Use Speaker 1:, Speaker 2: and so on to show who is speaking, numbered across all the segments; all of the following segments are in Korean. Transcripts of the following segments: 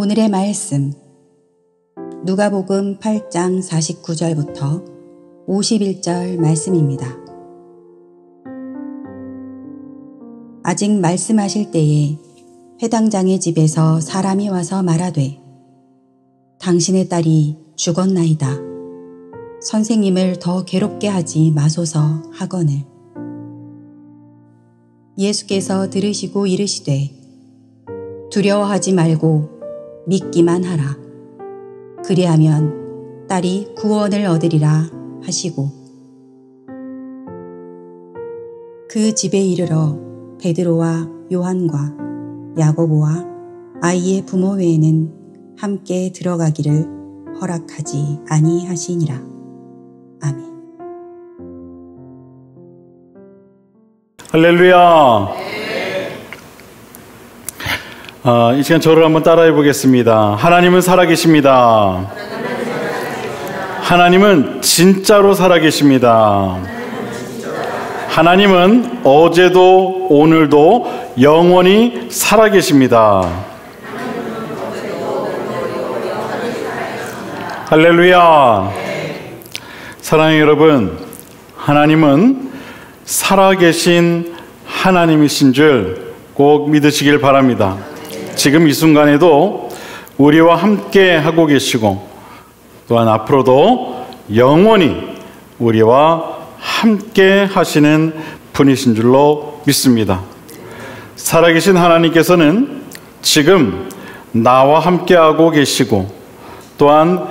Speaker 1: 오늘의 말씀 누가복음 8장 49절부터 51절 말씀입니다. 아직 말씀하실 때에 회당장의 집에서 사람이 와서 말하되 당신의 딸이 죽었나이다. 선생님을 더 괴롭게 하지 마소서 하거늘 예수께서 들으시고 이르시되 두려워하지 말고 믿기만 하라. 그리하면 딸이 구원을 얻으리라 하시고 그 집에 이르러 베드로와 요한과 야고보와 아이의 부모 외에는 함께 들어가기를 허락하지 아니하시니라. 아멘.
Speaker 2: 할렐루야. 이 시간 저를 한번 따라해 보겠습니다. 하나님은 살아계십니다. 하나님은 진짜로 살아계십니다. 하나님은 어제도 오늘도 영원히 살아계십니다. 할렐루야. 사랑하는 여러분, 하나님은 살아계신 하나님이신 줄 꼭 믿으시길 바랍니다. 지금 이 순간에도 우리와 함께 하고 계시고 또한 앞으로도 영원히 우리와 함께 하시는 분이신 줄로 믿습니다. 살아계신 하나님께서는 지금 나와 함께 하고 계시고 또한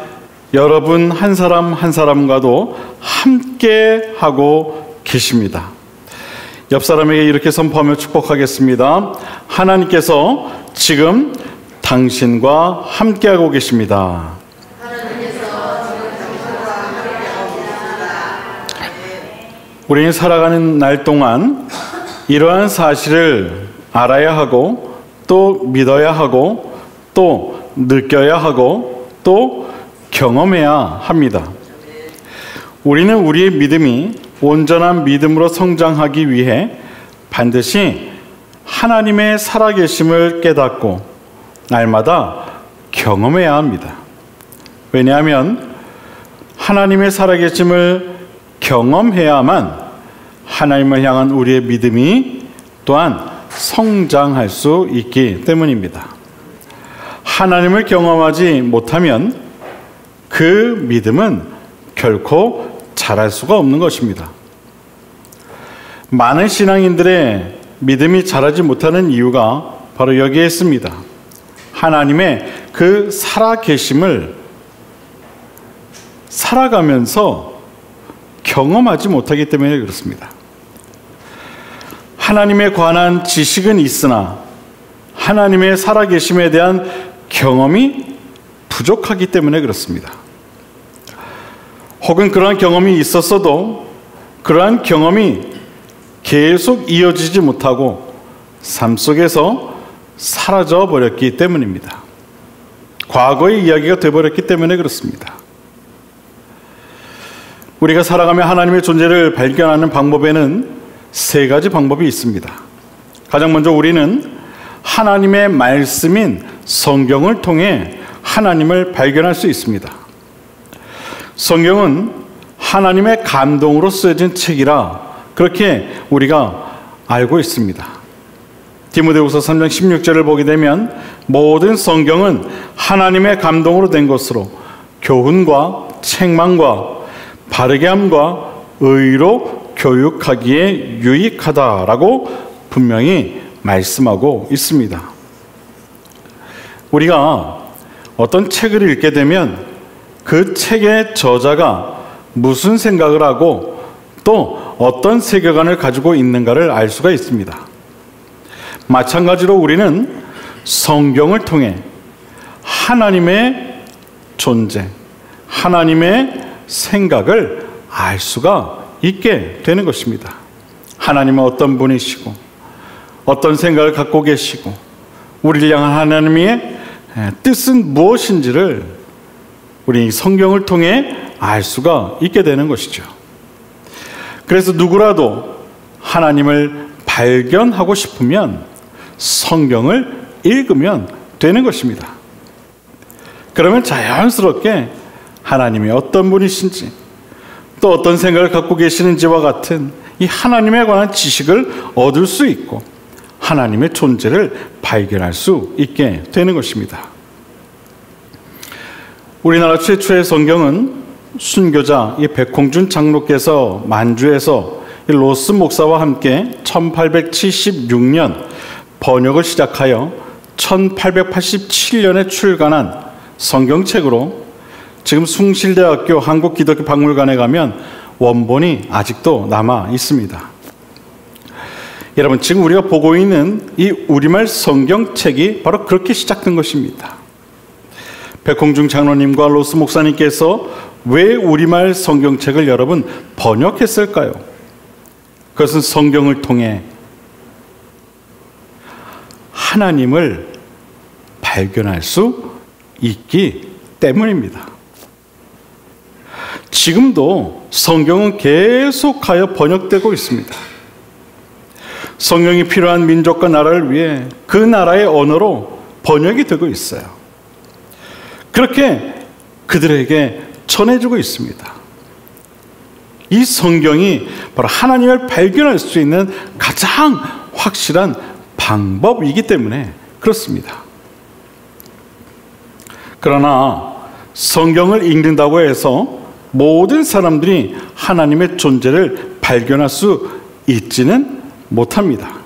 Speaker 2: 여러분 한 사람 한 사람과도 함께 하고 계십니다. 옆 사람에게 이렇게 선포하며 축복하겠습니다. 하나님께서 지금 당신과 함께하고 계십니다. 우리는 살아가는 날 동안 이러한 사실을 알아야 하고 또 믿어야 하고 또 느껴야 하고 또 경험해야 합니다. 우리는 우리의 믿음이 온전한 믿음으로 성장하기 위해 반드시 하나님의 살아계심을 깨닫고 날마다 경험해야 합니다. 왜냐하면 하나님의 살아계심을 경험해야만 하나님을 향한 우리의 믿음이 또한 성장할 수 있기 때문입니다. 하나님을 경험하지 못하면 그 믿음은 결코 자랄 수가 없는 것입니다. 많은 신앙인들의 믿음이 자라지 못하는 이유가 바로 여기에 있습니다. 하나님의 그 살아계심을 살아가면서 경험하지 못하기 때문에 그렇습니다. 하나님에 관한 지식은 있으나 하나님의 살아계심에 대한 경험이 부족하기 때문에 그렇습니다. 혹은 그러한 경험이 있었어도 그러한 경험이 계속 이어지지 못하고 삶 속에서 사라져 버렸기 때문입니다. 과거의 이야기가 되어버렸기 때문에 그렇습니다. 우리가 살아가며 하나님의 존재를 발견하는 방법에는 세 가지 방법이 있습니다. 가장 먼저 우리는 하나님의 말씀인 성경을 통해 하나님을 발견할 수 있습니다. 성경은 하나님의 감동으로 쓰여진 책이라 그렇게 우리가 알고 있습니다. 디모데후서 3장 16절을 보게 되면 모든 성경은 하나님의 감동으로 된 것으로 교훈과 책망과 바르게 함과 의로 교육하기에 유익하다라고 분명히 말씀하고 있습니다. 우리가 어떤 책을 읽게 되면 그 책의 저자가 무슨 생각을 하고 또 어떤 세계관을 가지고 있는가를 알 수가 있습니다. 마찬가지로 우리는 성경을 통해 하나님의 존재, 하나님의 생각을 알 수가 있게 되는 것입니다. 하나님은 어떤 분이시고 어떤 생각을 갖고 계시고 우리를 향한 하나님의 뜻은 무엇인지를 우리 성경을 통해 알 수가 있게 되는 것이죠. 그래서 누구라도 하나님을 발견하고 싶으면 성경을 읽으면 되는 것입니다. 그러면 자연스럽게 하나님이 어떤 분이신지 또 어떤 생각을 갖고 계시는지와 같은 이 하나님에 관한 지식을 얻을 수 있고 하나님의 존재를 발견할 수 있게 되는 것입니다. 우리나라 최초의 성경은 순교자 백홍준 장로께서 만주에서 로스 목사와 함께 1876년 번역을 시작하여 1887년에 출간한 성경책으로 지금 숭실대학교 한국기독교박물관에 가면 원본이 아직도 남아 있습니다. 여러분, 지금 우리가 보고 있는 이 우리말 성경책이 바로 그렇게 시작된 것입니다. 백홍중 장로님과 로스 목사님께서 왜 우리말 성경책을 여러분 번역했을까요? 그것은 성경을 통해 하나님을 발견할 수 있기 때문입니다. 지금도 성경은 계속하여 번역되고 있습니다. 성경이 필요한 민족과 나라를 위해 그 나라의 언어로 번역이 되고 있어요. 그렇게 그들에게 전해주고 있습니다. 이 성경이 바로 하나님을 발견할 수 있는 가장 확실한 방법이기 때문에 그렇습니다. 그러나 성경을 읽는다고 해서 모든 사람들이 하나님의 존재를 발견할 수 있지는 못합니다.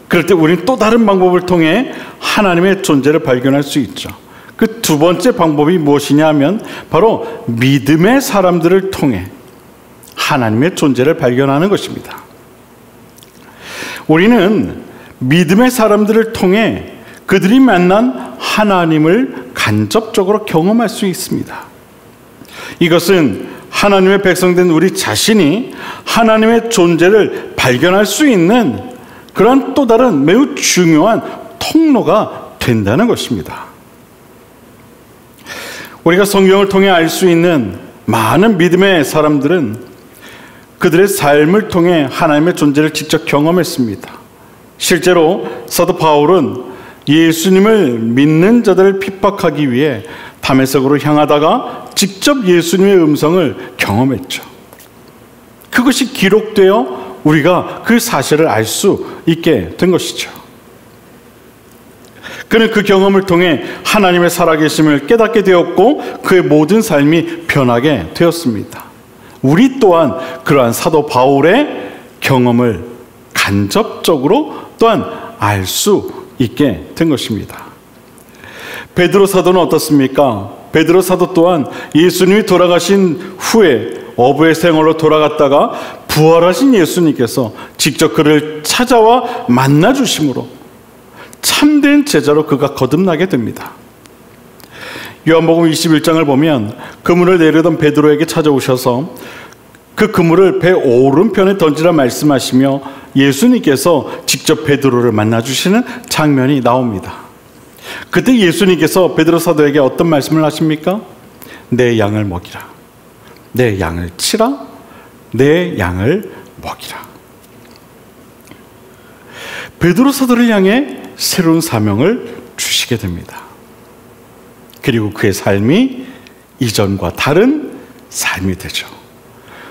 Speaker 2: 그럴 때 우리는 또 다른 방법을 통해 하나님의 존재를 발견할 수 있죠. 그 두 번째 방법이 무엇이냐 하면 바로 믿음의 사람들을 통해 하나님의 존재를 발견하는 것입니다. 우리는 믿음의 사람들을 통해 그들이 만난 하나님을 간접적으로 경험할 수 있습니다. 이것은 하나님의 백성된 우리 자신이 하나님의 존재를 발견할 수 있는 그런 또 다른 매우 중요한 통로가 된다는 것입니다. 우리가 성경을 통해 알 수 있는 많은 믿음의 사람들은 그들의 삶을 통해 하나님의 존재를 직접 경험했습니다. 실제로 사도 바울은 예수님을 믿는 자들을 핍박하기 위해 다메섹으로 향하다가 직접 예수님의 음성을 경험했죠. 그것이 기록되어 우리가 그 사실을 알 수 있게 된 것이죠. 그는 그 경험을 통해 하나님의 살아계심을 깨닫게 되었고 그의 모든 삶이 변하게 되었습니다. 우리 또한 그러한 사도 바울의 경험을 간접적으로 또한 알 수 있게 된 것입니다. 베드로 사도는 어떻습니까? 베드로 사도 또한 예수님이 돌아가신 후에 어부의 생활로 돌아갔다가 부활하신 예수님께서 직접 그를 찾아와 만나주심으로 참된 제자로 그가 거듭나게 됩니다. 요한복음 21장을 보면 그물을 내려던 베드로에게 찾아오셔서 그 그물을 배 오른편에 던지라 말씀하시며 예수님께서 직접 베드로를 만나주시는 장면이 나옵니다. 그때 예수님께서 베드로 사도에게 어떤 말씀을 하십니까? 내 양을 먹이라. 내 양을 치라. 내 양을 먹이라. 베드로 사도를 향해 새로운 사명을 주시게 됩니다. 그리고 그의 삶이 이전과 다른 삶이 되죠.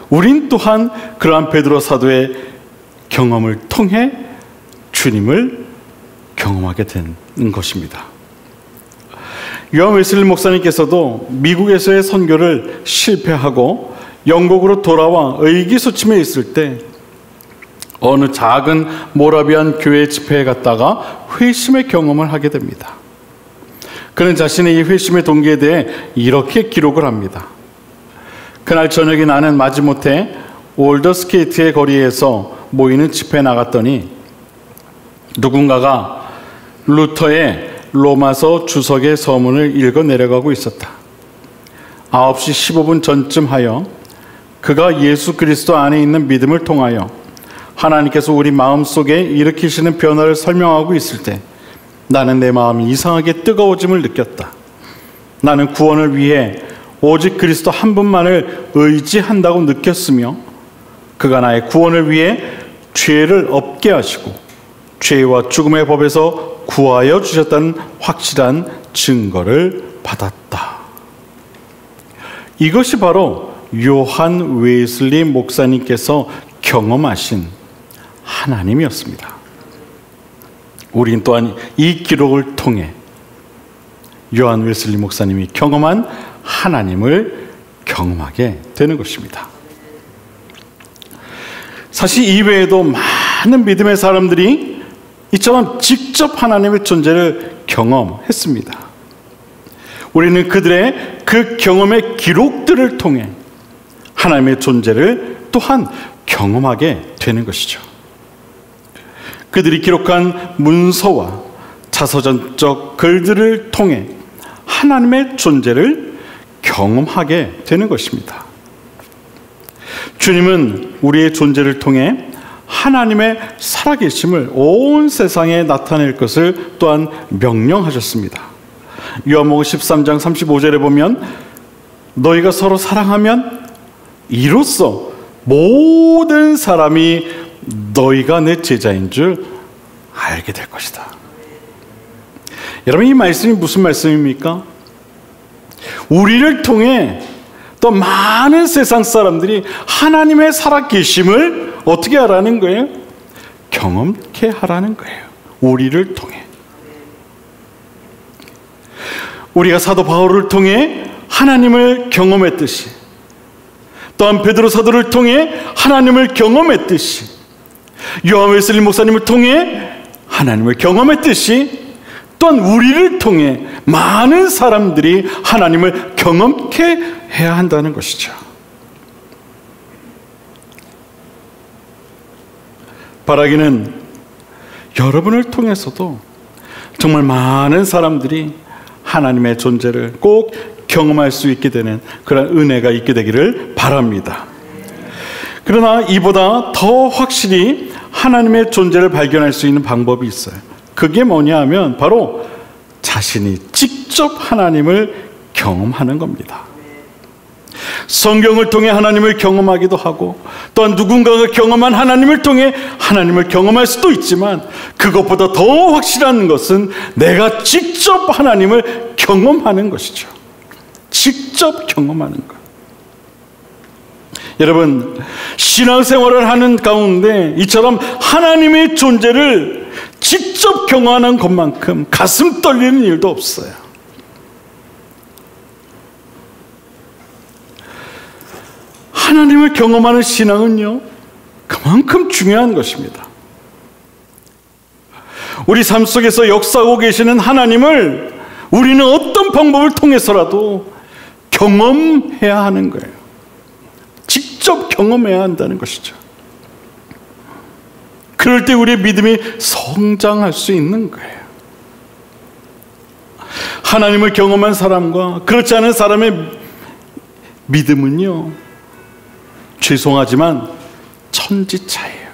Speaker 2: 우린 또한 그러한 베드로 사도의 경험을 통해 주님을 경험하게 되는 것입니다. 요한 웨슬리 목사님께서도 미국에서의 선교를 실패하고 영국으로 돌아와 의기소침해 있을 때 어느 작은 모라비안 교회 집회에 갔다가 회심의 경험을 하게 됩니다. 그는 자신의 이 회심의 동기에 대해 이렇게 기록을 합니다. 그날 저녁에 나는 마지못해 올더스케이트의 거리에서 모이는 집회에 나갔더니 누군가가 루터의 로마서 주석의 서문을 읽어 내려가고 있었다. 9시 15분 전쯤 하여 그가 예수 그리스도 안에 있는 믿음을 통하여 하나님께서 우리 마음속에 일으키시는 변화를 설명하고 있을 때 나는 내 마음이 이상하게 뜨거워짐을 느꼈다. 나는 구원을 위해 오직 그리스도 한 분만을 의지한다고 느꼈으며 그가 나의 구원을 위해 죄를 없게 하시고 죄와 죽음의 법에서 구하여 주셨다는 확실한 증거를 받았다. 이것이 바로 요한 웨슬리 목사님께서 경험하신 하나님이었습니다. 우린 또한 이 기록을 통해 요한 웨슬리 목사님이 경험한 하나님을 경험하게 되는 것입니다. 사실 이외에도 많은 믿음의 사람들이 이처럼 직접 하나님의 존재를 경험했습니다. 우리는 그들의 그 경험의 기록들을 통해 하나님의 존재를 또한 경험하게 되는 것이죠. 그들이 기록한 문서와 자서전적 글들을 통해 하나님의 존재를 경험하게 되는 것입니다. 주님은 우리의 존재를 통해 하나님의 살아계심을 온 세상에 나타낼 것을 또한 명령하셨습니다. 요한복음 13장 35절에 보면 너희가 서로 사랑하면 이로써 모든 사람이 너희가 내 제자인 줄 알게 될 것이다. 여러분, 이 말씀이 무슨 말씀입니까? 우리를 통해 또 많은 세상 사람들이 하나님의 살아계심을 어떻게 하라는 거예요? 경험케 하라는 거예요. 우리를 통해. 우리가 사도 바울을 통해 하나님을 경험했듯이, 또한 베드로 사도를 통해 하나님을 경험했듯이, 요한 웨슬리 목사님을 통해 하나님을 경험했듯이, 또한 우리를 통해 많은 사람들이 하나님을 경험케 해야 한다는 것이죠. 바라기는 여러분을 통해서도 정말 많은 사람들이 하나님의 존재를 꼭 경험할 수 있게 되는 그런 은혜가 있게 되기를 바랍니다. 그러나 이보다 더 확실히 하나님의 존재를 발견할 수 있는 방법이 있어요. 그게 뭐냐 하면 바로 자신이 직접 하나님을 경험하는 겁니다. 성경을 통해 하나님을 경험하기도 하고, 또한 누군가가 경험한 하나님을 통해 하나님을 경험할 수도 있지만, 그것보다 더 확실한 것은 내가 직접 하나님을 경험하는 것이죠. 직접 경험하는 것. 여러분, 신앙생활을 하는 가운데 이처럼 하나님의 존재를 직접 경험하는 것만큼 가슴 떨리는 일도 없어요. 하나님을 경험하는 신앙은요, 그만큼 중요한 것입니다. 우리 삶 속에서 역사하고 계시는 하나님을 우리는 어떤 방법을 통해서라도 경험해야 하는 거예요. 직접 경험해야 한다는 것이죠. 그럴 때 우리의 믿음이 성장할 수 있는 거예요. 하나님을 경험한 사람과 그렇지 않은 사람의 믿음은요, 죄송하지만 천지차예요.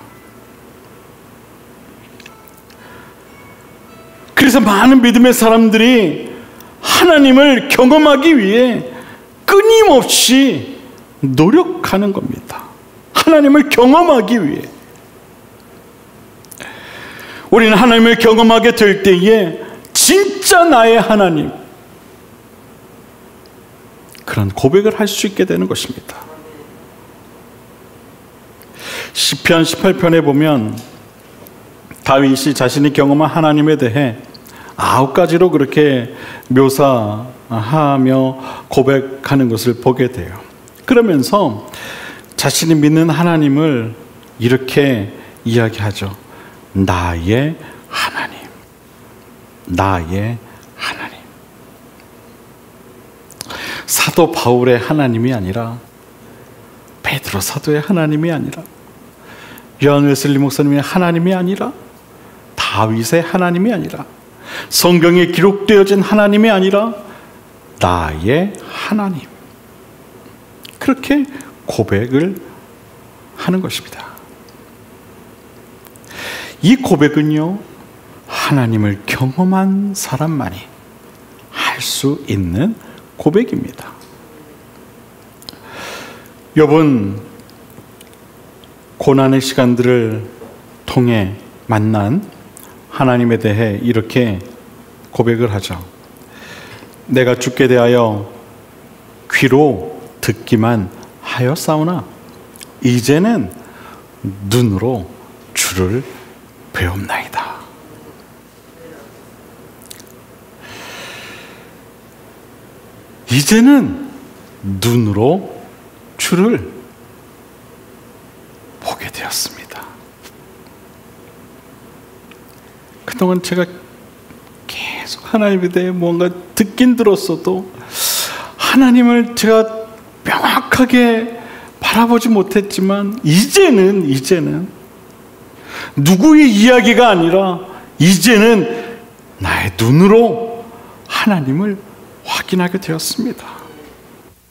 Speaker 2: 그래서 많은 믿음의 사람들이 하나님을 경험하기 위해 끊임없이 노력하는 겁니다. 하나님을 경험하기 위해. 우리는 하나님을 경험하게 될 때에 진짜 나의 하나님, 그런 고백을 할 수 있게 되는 것입니다. 시편 18편에 보면 다윗이 자신이 경험한 하나님에 대해 9가지로 그렇게 묘사하며 고백하는 것을 보게 돼요. 그러면서 자신이 믿는 하나님을 이렇게 이야기하죠. 나의 하나님, 나의 하나님. 사도 바울의 하나님이 아니라, 베드로 사도의 하나님이 아니라, 요한 웨슬리 목사님의 하나님이 아니라, 다윗의 하나님이 아니라, 성경에 기록되어진 하나님이 아니라 나의 하나님. 그렇게 고백을 하는 것입니다. 이 고백은요, 하나님을 경험한 사람만이 할 수 있는 고백입니다. 욥은 고난의 시간들을 통해 만난 하나님에 대해 이렇게 고백을 하죠. 내가 주께 대하여 귀로 듣기만 하였사오나 이제는 눈으로 주를 배웁나이다. 이제는 눈으로 주를 보게 되었습니다. 그동안 제가 계속 하나님에 대해 뭔가 듣긴 들었어도 하나님을 제가 명확하게 바라보지 못했지만 이제는 누구의 이야기가 아니라 이제는 나의 눈으로 하나님을 확인하게 되었습니다.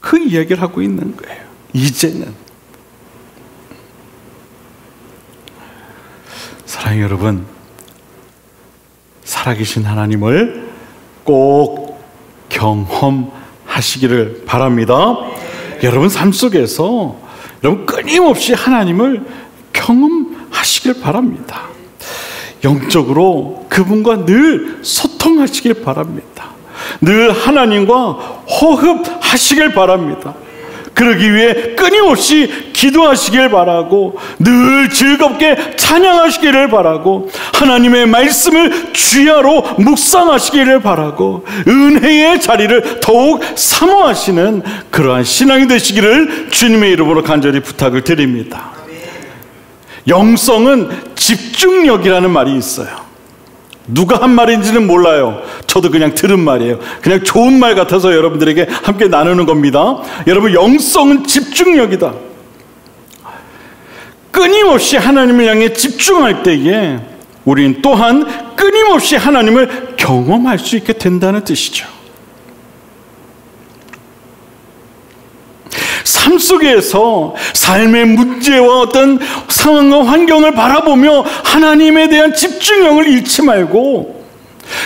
Speaker 2: 그 이야기를 하고 있는 거예요. 이제는. 사랑하는 여러분, 살아계신 하나님을 꼭 경험하시기를 바랍니다. 여러분 삶 속에서 여러분 끊임없이 하나님을 경험하시길 바랍니다. 영적으로 그분과 늘 소통하시길 바랍니다. 늘 하나님과 호흡하시길 바랍니다. 그러기 위해 끊임없이 기도하시길 바라고 늘 즐겁게 찬양하시기를 바라고 하나님의 말씀을 주야로 묵상하시기를 바라고 은혜의 자리를 더욱 사모하시는 그러한 신앙이 되시기를 주님의 이름으로 간절히 부탁을 드립니다. 영성은 집중력이라는 말이 있어요. 누가 한 말인지는 몰라요. 저도 그냥 들은 말이에요. 그냥 좋은 말 같아서 여러분들에게 함께 나누는 겁니다. 여러분, 영성은 집중력이다. 끊임없이 하나님을 향해 집중할 때에 우리는 또한 끊임없이 하나님을 경험할 수 있게 된다는 뜻이죠. 삶 속에서 삶의 문제와 어떤 상황과 환경을 바라보며 하나님에 대한 집중력을 잃지 말고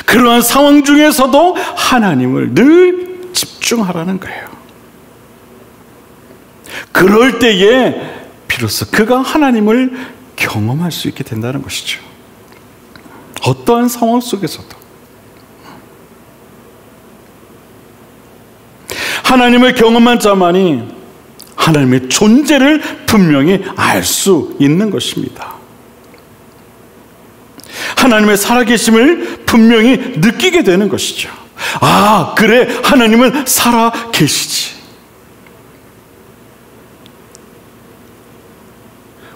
Speaker 2: 그러한 상황 중에서도 하나님을 늘 집중하라는 거예요. 그럴 때에 비로소 그가 하나님을 경험할 수 있게 된다는 것이죠. 어떠한 상황 속에서도 하나님을 경험한 자만이 하나님의 존재를 분명히 알 수 있는 것입니다. 하나님의 살아계심을 분명히 느끼게 되는 것이죠. 아, 그래, 하나님은 살아계시지.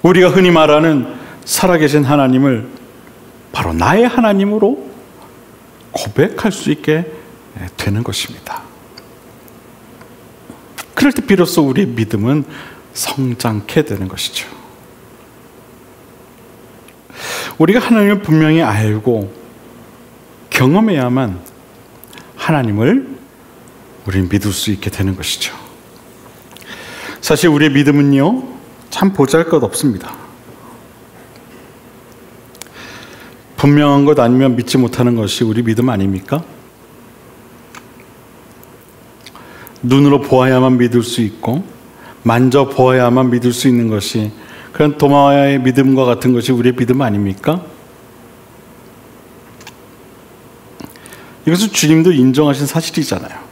Speaker 2: 우리가 흔히 말하는 살아계신 하나님을 바로 나의 하나님으로 고백할 수 있게 되는 것입니다. 그럴 때 비로소 우리의 믿음은 성장케 되는 것이죠. 우리가 하나님을 분명히 알고 경험해야만 하나님을 우리는 믿을 수 있게 되는 것이죠. 사실 우리의 믿음은요, 참 보잘것없습니다. 분명한 것 아니면 믿지 못하는 것이 우리 믿음 아닙니까? 눈으로 보아야만 믿을 수 있고 만져보아야만 믿을 수 있는 것이 그런 도마의 믿음과 같은 것이 우리의 믿음 아닙니까? 이것은 주님도 인정하신 사실이잖아요.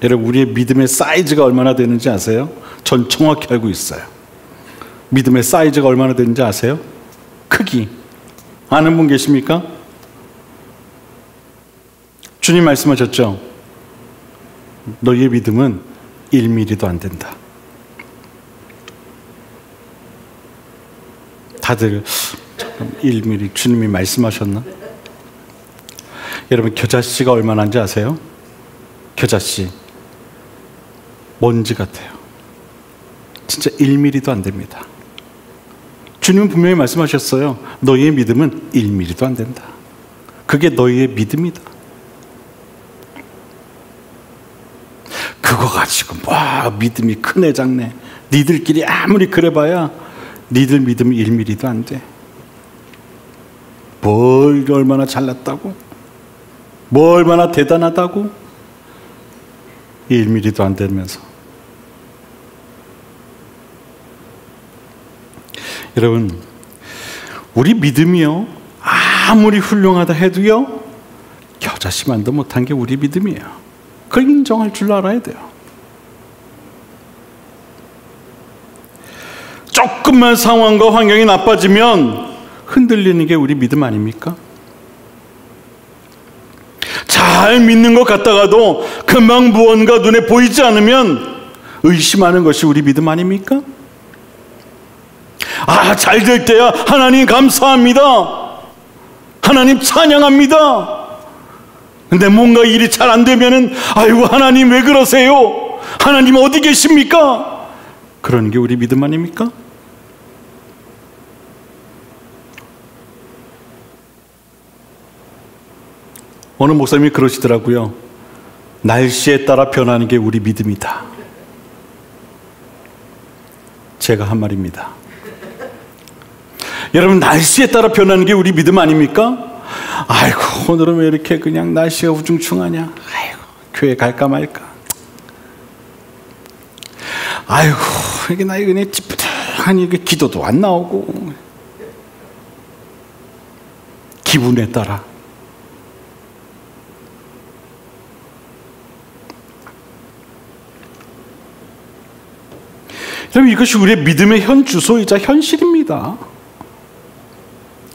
Speaker 2: 여러분, 우리의 믿음의 사이즈가 얼마나 되는지 아세요? 전 정확히 알고 있어요. 믿음의 사이즈가 얼마나 되는지 아세요? 크기. 아는 분 계십니까? 주님 말씀하셨죠? 너희의 믿음은 1mm도 안 된다. 다들 1mm 주님이 말씀하셨나? 여러분, 겨자씨가 얼마나인지 아세요? 겨자씨 먼지 같아요. 진짜 1mm도 안 됩니다. 주님은 분명히 말씀하셨어요. 너희의 믿음은 1mm도 안 된다. 그게 너희의 믿음이다. 그거 가지고 믿음이 크네 작네, 니들끼리 아무리 그래봐야 니들 믿음이 1mm도 안 돼. 뭘 얼마나 잘났다고, 뭐 얼마나 대단하다고, 1mm도 안 되면서. 여러분, 우리 믿음이요, 아무리 훌륭하다 해도요, 겨자씨만도 못한 게 우리 믿음이에요. 그걸 인정할 줄 알아야 돼요. 조금만 상황과 환경이 나빠지면 흔들리는 게 우리 믿음 아닙니까? 잘 믿는 것 같다가도 금방 무언가 눈에 보이지 않으면 의심하는 것이 우리 믿음 아닙니까? 잘 될 때야 하나님 감사합니다. 하나님 찬양합니다. 근데 뭔가 일이 잘 안 되면은 아이고 하나님 왜 그러세요? 하나님 어디 계십니까? 그런 게 우리 믿음 아닙니까? 어느 목사님이 그러시더라고요. 날씨에 따라 변하는 게 우리 믿음이다. 제가 한 말입니다. 여러분, 날씨에 따라 변하는 게 우리 믿음 아닙니까? 아이고 오늘은 왜 이렇게 그냥 날씨가 우중충하냐. 아이고 교회 갈까 말까. 아이고 이게 나 그냥 찌뿌둥하니 기도도 안 나오고. 기분에 따라. 여러분, 이것이 우리의 믿음의 현 주소이자 현실입니다.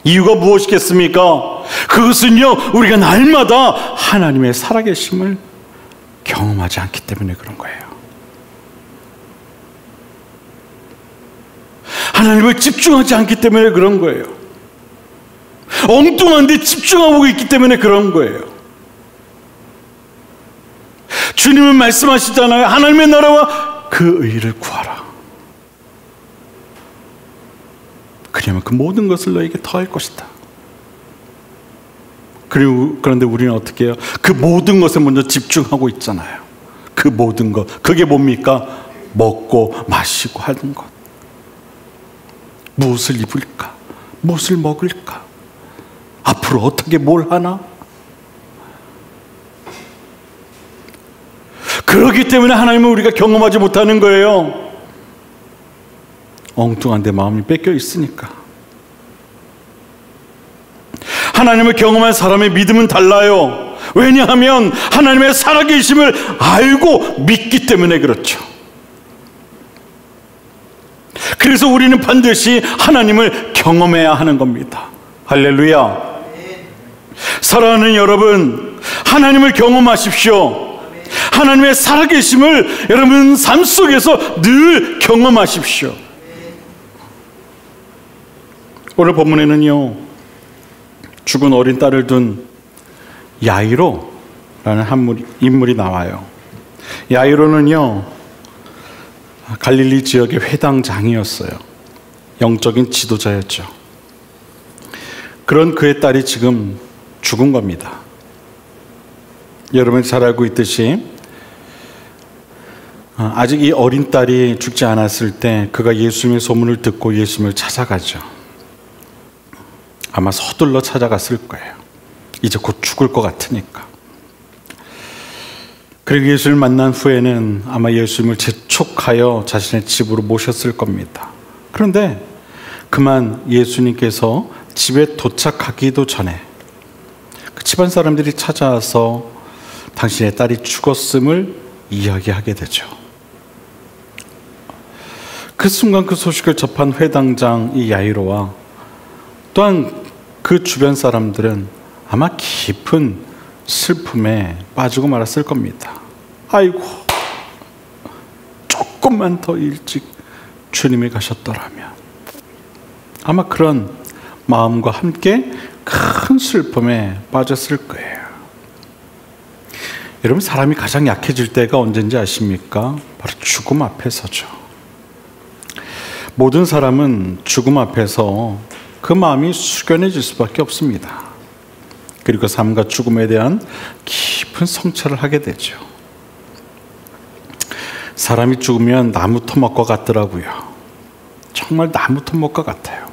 Speaker 2: 이유가 무엇이겠습니까? 그것은요, 우리가 날마다 하나님의 살아계심을 경험하지 않기 때문에 그런 거예요. 하나님을 집중하지 않기 때문에 그런 거예요. 엉뚱한데 집중하고 있기 때문에 그런 거예요. 주님은 말씀하시잖아요. 하나님의 나라와 그 의를 구하라. 그러면 그 모든 것을 너에게 더할 것이다. 그런데 우리는 어떻게 해요? 그 모든 것에 먼저 집중하고 있잖아요. 그 모든 것. 그게 뭡니까? 먹고 마시고 하는 것. 무엇을 입을까? 무엇을 먹을까? 앞으로 어떻게 뭘 하나? 그렇기 때문에 하나님은 우리가 경험하지 못하는 거예요. 엉뚱한 데 마음이 뺏겨 있으니까. 하나님을 경험한 사람의 믿음은 달라요. 왜냐하면 하나님의 살아계심을 알고 믿기 때문에 그렇죠. 그래서 우리는 반드시 하나님을 경험해야 하는 겁니다. 할렐루야. 사랑하는 여러분, 하나님을 경험하십시오. 하나님의 살아계심을 여러분 삶 속에서 늘 경험하십시오. 오늘 본문에는요, 죽은 어린 딸을 둔 야이로라는 인물이 나와요. 야이로는요, 갈릴리 지역의 회당장이었어요. 영적인 지도자였죠. 그런 그의 딸이 지금 죽은 겁니다. 여러분이 잘 알고 있듯이 아직 이 어린 딸이 죽지 않았을 때 그가 예수님의 소문을 듣고 예수님을 찾아가죠. 아마 서둘러 찾아갔을 거예요. 이제 곧 죽을 것 같으니까. 그리고 예수님을 만난 후에는 아마 예수님을 재촉하여 자신의 집으로 모셨을 겁니다. 그런데 그만 예수님께서 집에 도착하기도 전에 그 집안 사람들이 찾아와서 당신의 딸이 죽었음을 이야기하게 되죠. 그 순간 그 소식을 접한 회당장 이 야이로와 또한 그 주변 사람들은 아마 깊은 슬픔에 빠지고 말았을 겁니다. 아이고, 조금만 더 일찍 주님이 가셨더라면. 아마 그런 마음과 함께 큰 슬픔에 빠졌을 거예요. 여러분, 사람이 가장 약해질 때가 언제인지 아십니까? 바로 죽음 앞에서죠. 모든 사람은 죽음 앞에서 그 마음이 숙연해질 수밖에 없습니다. 그리고 삶과 죽음에 대한 깊은 성찰을 하게 되죠. 사람이 죽으면 나무 토막과 같더라고요. 정말 나무 토막과 같아요.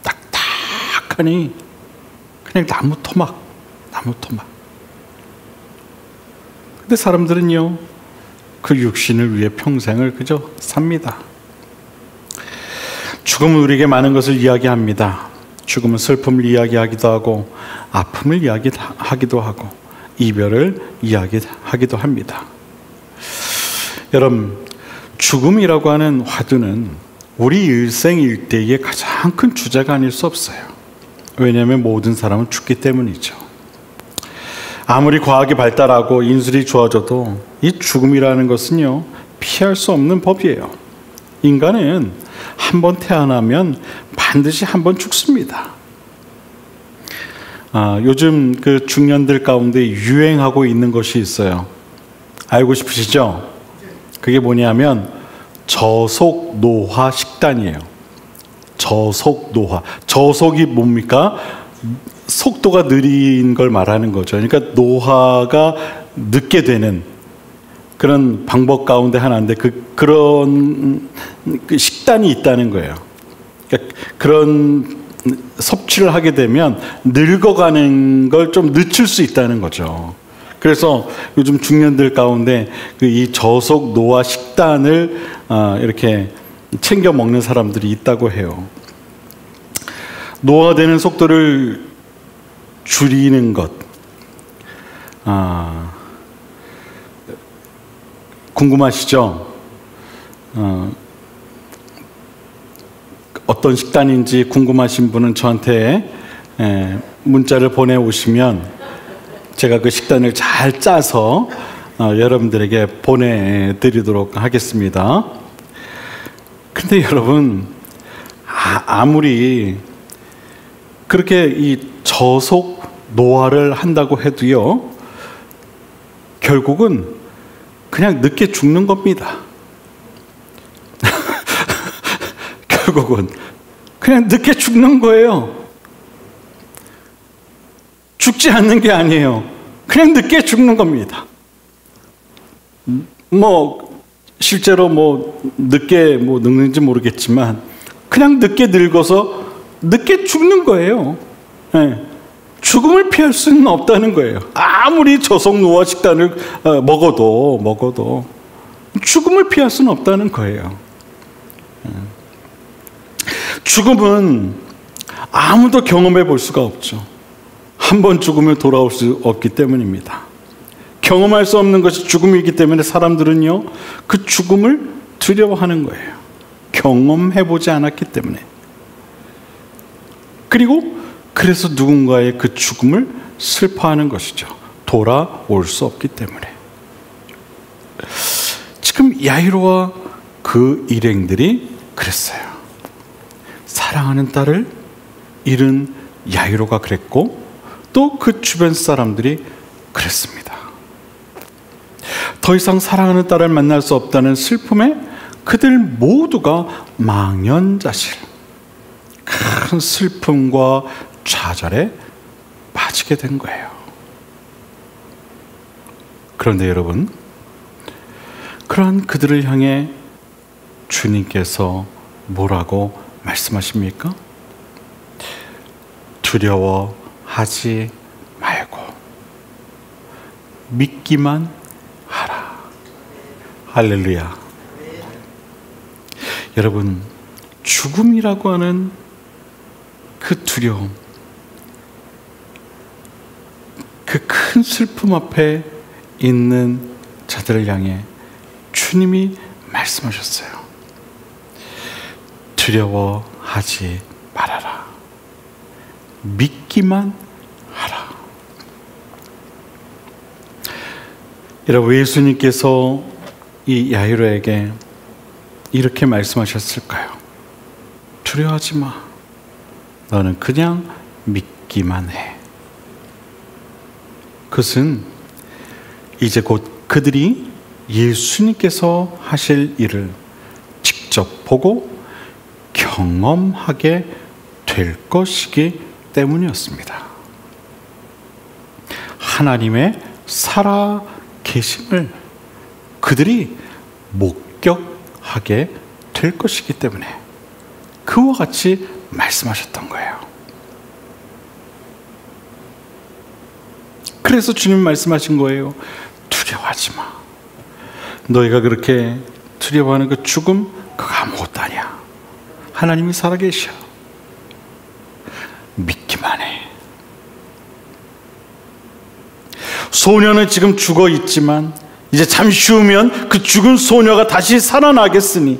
Speaker 2: 딱딱하니 그냥 나무 토막. 근데 사람들은요, 그 육신을 위해 평생을 그저 삽니다. 죽음은 우리에게 많은 것을 이야기합니다. 죽음은 슬픔을 이야기하기도 하고 아픔을 이야기하기도 하고 이별을 이야기하기도 합니다. 여러분, 죽음이라고 하는 화두는 우리 일생일대의 가장 큰 주제가 아닐 수 없어요. 왜냐하면 모든 사람은 죽기 때문이죠. 아무리 과학이 발달하고 인술이 좋아져도 이 죽음이라는 것은요, 피할 수 없는 법이에요. 인간은 한번 태어나면 반드시 한번 죽습니다. 요즘 그 중년들 가운데 유행하고 있는 것이 있어요. 알고 싶으시죠? 그게 뭐냐면 저속 노화 식단이에요. 저속 노화. 저속이 뭡니까? 속도가 느린 걸 말하는 거죠. 그러니까 노화가 늦게 되는 그런 방법 가운데 하나인데 그런 식단이 있다는 거예요. 그러니까 그런 섭취를 하게 되면 늙어가는 걸 좀 늦출 수 있다는 거죠. 그래서 요즘 중년들 가운데 이 저속 노화 식단을 이렇게 챙겨 먹는 사람들이 있다고 해요. 노화되는 속도를 줄이는 것, 궁금하시죠? 어떤 식단인지 궁금하신 분은 저한테 문자를 보내오시면 제가 그 식단을 잘 짜서 여러분들에게 보내드리도록 하겠습니다. 근데 여러분, 아무리 그렇게 이 저속 노화를 한다고 해도요, 결국은 그냥 늦게 죽는 겁니다. 결국은 그냥 늦게 죽는 거예요. 죽지 않는 게 아니에요. 그냥 늦게 죽는 겁니다. 실제로 늦게 늙는지 모르겠지만 그냥 늦게 늙어서 늦게 죽는 거예요. 네. 죽음을 피할 수는 없다는 거예요. 아무리 저속 노화 식단을 먹어도 죽음을 피할 수는 없다는 거예요. 죽음은 아무도 경험해 볼 수가 없죠. 한 번 죽으면 돌아올 수 없기 때문입니다. 경험할 수 없는 것이 죽음이기 때문에 사람들은요, 그 죽음을 두려워하는 거예요. 경험해보지 않았기 때문에. 그래서 누군가의 그 죽음을 슬퍼하는 것이죠. 돌아올 수 없기 때문에. 지금 야이로와 그 일행들이 그랬어요. 사랑하는 딸을 잃은 야이로가 그랬고 또 그 주변 사람들이 그랬습니다. 더 이상 사랑하는 딸을 만날 수 없다는 슬픔에 그들 모두가 망연자실, 큰 슬픔과 좌절에 빠지게 된 거예요. 그런데 여러분, 그러한 그들을 향해 주님께서 뭐라고 말씀하십니까? 두려워하지 말고 믿기만 하라. 할렐루야. 여러분, 죽음이라고 하는 그 두려움, 그 큰 슬픔 앞에 있는 자들을 향해 주님이 말씀하셨어요. 두려워하지 말아라. 믿기만 하라. 여러분, 예수님께서 이 야이로에게 이렇게 말씀하셨을까요? 두려워하지 마. 너는 그냥 믿기만 해. 그것은 이제 곧 그들이 예수님께서 하실 일을 직접 보고 경험하게 될 것이기 때문이었습니다. 하나님의 살아 계심을 그들이 목격하게 될 것이기 때문에 그와 같이 말씀하셨던 거예요. 그래서 주님 말씀하신 거예요. 두려워하지 마. 너희가 그렇게 두려워하는 그 죽음, 그거 아무것도 아니야. 하나님이 살아계셔. 믿기만 해. 소녀는 지금 죽어 있지만 이제 잠시 후면 그 죽은 소녀가 다시 살아나겠으니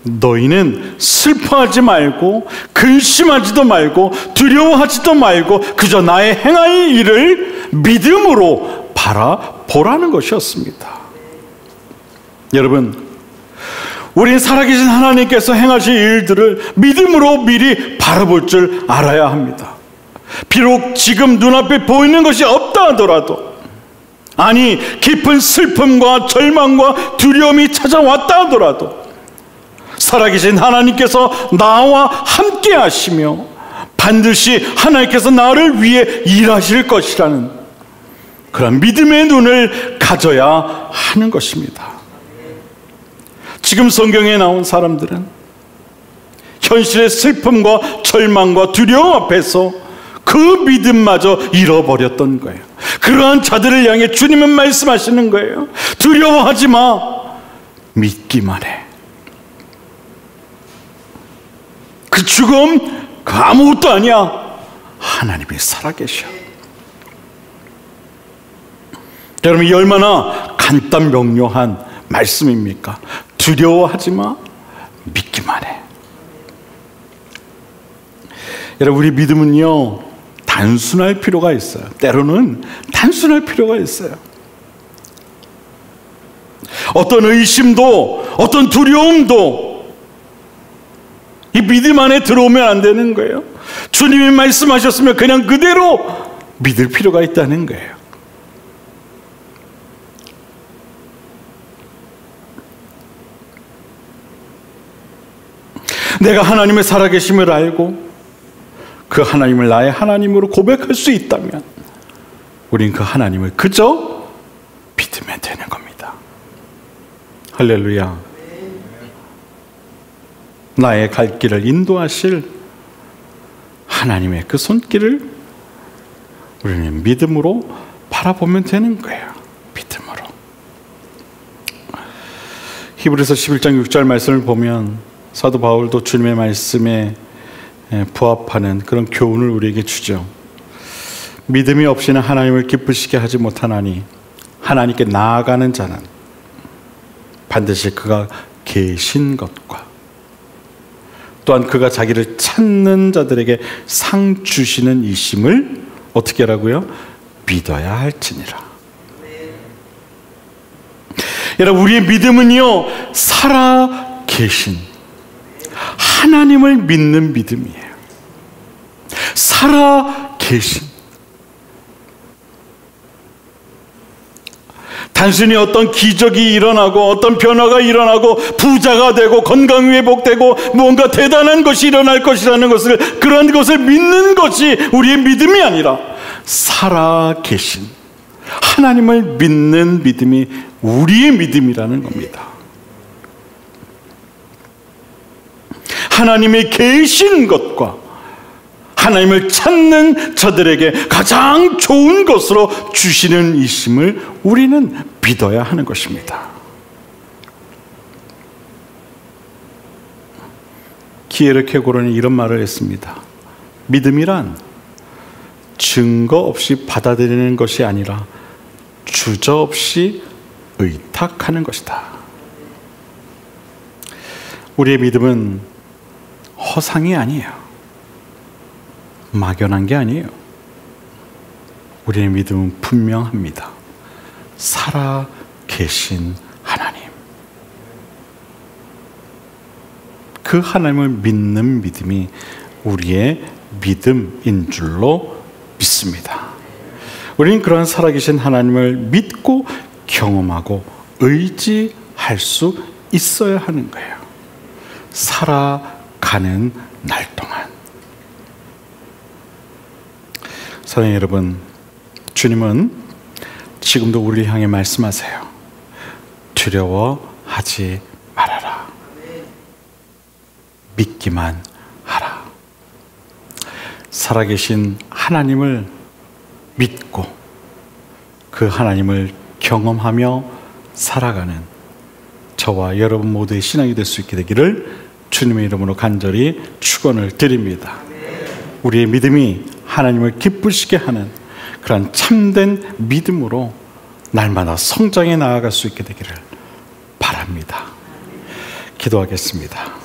Speaker 2: 너희는 슬퍼하지 말고 근심하지도 말고 두려워하지도 말고 그저 나의 행할 일을 믿음으로 바라보라는 것이었습니다. 여러분, 우린 살아계신 하나님께서 행하실 일들을 믿음으로 미리 바라볼 줄 알아야 합니다. 비록 지금 눈앞에 보이는 것이 없다 하더라도, 아니 깊은 슬픔과 절망과 두려움이 찾아왔다 하더라도 살아계신 하나님께서 나와 함께 하시며 반드시 하나님께서 나를 위해 일하실 것이라는 그런 믿음의 눈을 가져야 하는 것입니다. 지금 성경에 나온 사람들은 현실의 슬픔과 절망과 두려움 앞에서 그 믿음마저 잃어버렸던 거예요. 그러한 자들을 향해 주님은 말씀하시는 거예요. 두려워하지 마, 믿기만 해. 그 죽음 그 아무것도 아니야. 하나님이 살아계셔. 여러분, 이 얼마나 간단 명료한 말씀입니까? 두려워하지 마, 믿기만 해. 여러분, 우리 믿음은요 단순할 필요가 있어요. 때로는 단순할 필요가 있어요. 어떤 의심도 어떤 두려움도 이 믿음 안에 들어오면 안 되는 거예요. 주님이 말씀하셨으면 그냥 그대로 믿을 필요가 있다는 거예요. 내가 하나님의 살아계심을 알고 그 하나님을 나의 하나님으로 고백할 수 있다면 우린 그 하나님을 그저 믿으면 되는 겁니다. 할렐루야. 나의 갈 길을 인도하실 하나님의 그 손길을 우리는 믿음으로 바라보면 되는 거예요. 믿음으로. 히브리서 11장 6절 말씀을 보면 사도 바울도 주님의 말씀에 부합하는 그런 교훈을 우리에게 주죠. 믿음이 없이는 하나님을 기쁘시게 하지 못하나니 하나님께 나아가는 자는 반드시 그가 계신 것과 또한 그가 자기를 찾는 자들에게 상 주시는 이심을 어떻게 하라고요? 믿어야 할지니라. 여러분, 우리의 믿음은요 살아 계신 하나님을 믿는 믿음이에요. 살아 계신. 단순히 어떤 기적이 일어나고 어떤 변화가 일어나고 부자가 되고 건강이 회복되고 무언가 대단한 것이 일어날 것이라는 것을, 그런 것을 믿는 것이 우리의 믿음이 아니라 살아 계신 하나님을 믿는 믿음이 우리의 믿음이라는 겁니다. 하나님이 계신 것과 하나님을 찾는 자들에게 가장 좋은 것으로 주시는 이심을 우리는 믿어야 하는 것입니다. 키에르케고르는 이런 말을 했습니다. 믿음이란 증거 없이 받아들이는 것이 아니라 주저없이 의탁하는 것이다. 우리의 믿음은 허상이 아니에요. 막연한 게 아니에요. 우리의 믿음은 분명합니다. 살아 계신 하나님, 그 하나님을 믿는 믿음이 우리의 믿음인 줄로 믿습니다. 우리는 그러한 살아계신 하나님을 믿고 경험하고 의지할 수 있어야 하는 거예요. 살아가는 날 동안. 사랑하는 여러분, 주님은 지금도 우리를 향해 말씀하세요. 두려워하지 말아라. 믿기만 하라. 살아계신 하나님을 믿고 그 하나님을 경험하며 살아가는 저와 여러분 모두의 신앙이 될 수 있게 되기를 주님의 이름으로 간절히 축원을 드립니다. 우리의 믿음이 하나님을 기쁘시게 하는 그런 참된 믿음으로 날마다 성장해 나아갈 수 있게 되기를 바랍니다. 기도하겠습니다.